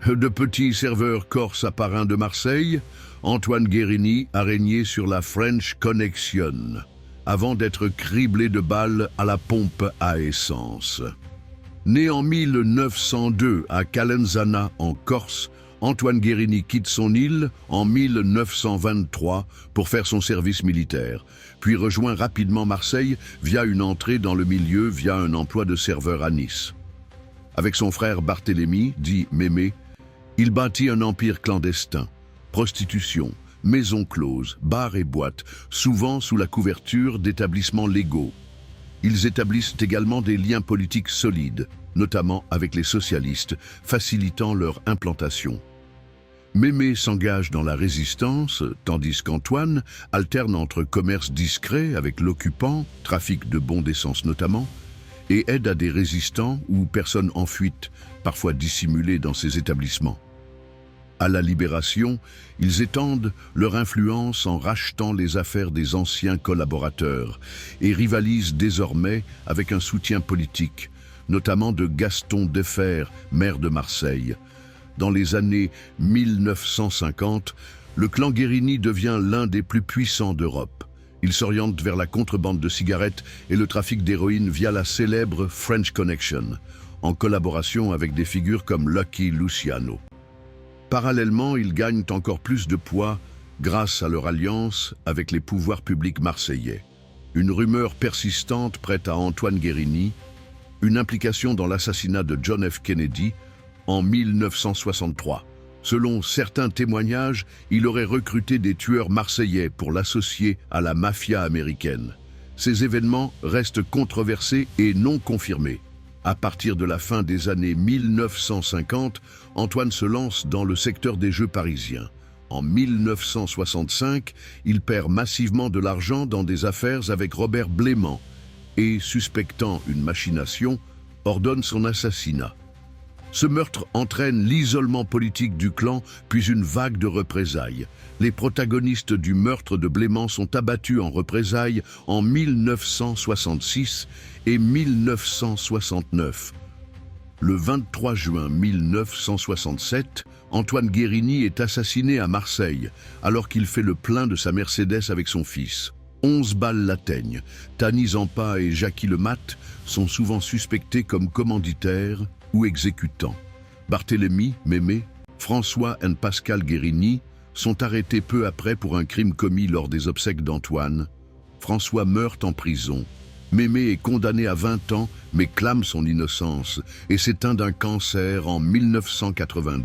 De petit serveur corse à parrain de Marseille, Antoine Guérini a régné sur la French Connection, avant d'être criblé de balles à la pompe à essence. Né en 1902 à Calenzana, en Corse, Antoine Guérini quitte son île en 1923 pour faire son service militaire, puis rejoint rapidement Marseille via une entrée dans le milieu via un emploi de serveur à Nice. Avec son frère Barthélemy, dit Mémé, il bâtit un empire clandestin, prostitution, maisons closes, bars et boîtes, souvent sous la couverture d'établissements légaux. Ils établissent également des liens politiques solides, notamment avec les socialistes, facilitant leur implantation. Mémé s'engage dans la résistance, tandis qu'Antoine alterne entre commerce discret avec l'occupant, trafic de bons d'essence notamment, et aide à des résistants ou personnes en fuite, parfois dissimulées dans ces établissements. À la Libération, ils étendent leur influence en rachetant les affaires des anciens collaborateurs et rivalisent désormais avec un soutien politique, notamment de Gaston Defferre, maire de Marseille. Dans les années 1950, le clan Guérini devient l'un des plus puissants d'Europe. Il s'oriente vers la contrebande de cigarettes et le trafic d'héroïne via la célèbre French Connection, en collaboration avec des figures comme Lucky Luciano. Parallèlement, ils gagnent encore plus de poids grâce à leur alliance avec les pouvoirs publics marseillais. Une rumeur persistante prête à Antoine Guérini, une implication dans l'assassinat de John F. Kennedy en 1963. Selon certains témoignages, il aurait recruté des tueurs marseillais pour l'associer à la mafia américaine. Ces événements restent controversés et non confirmés. À partir de la fin des années 1950, Antoine se lance dans le secteur des jeux parisiens. En 1965, il perd massivement de l'argent dans des affaires avec Robert Blément et, suspectant une machination, ordonne son assassinat. Ce meurtre entraîne l'isolement politique du clan, puis une vague de représailles. Les protagonistes du meurtre de Blément sont abattus en représailles en 1966 et 1969. Le 23 juin 1967, Antoine Guérini est assassiné à Marseille, alors qu'il fait le plein de sa Mercedes avec son fils. 11 balles l'atteignent. Tani Zampa et Jackie Lemat sont souvent suspectés comme commanditaires ou exécutants. Barthélemy, Mémé, François et Pascal Guérini sont arrêtés peu après pour un crime commis lors des obsèques d'Antoine. François meurt en prison. Mémé est condamné à 20 ans mais clame son innocence et s'éteint d'un cancer en 1982.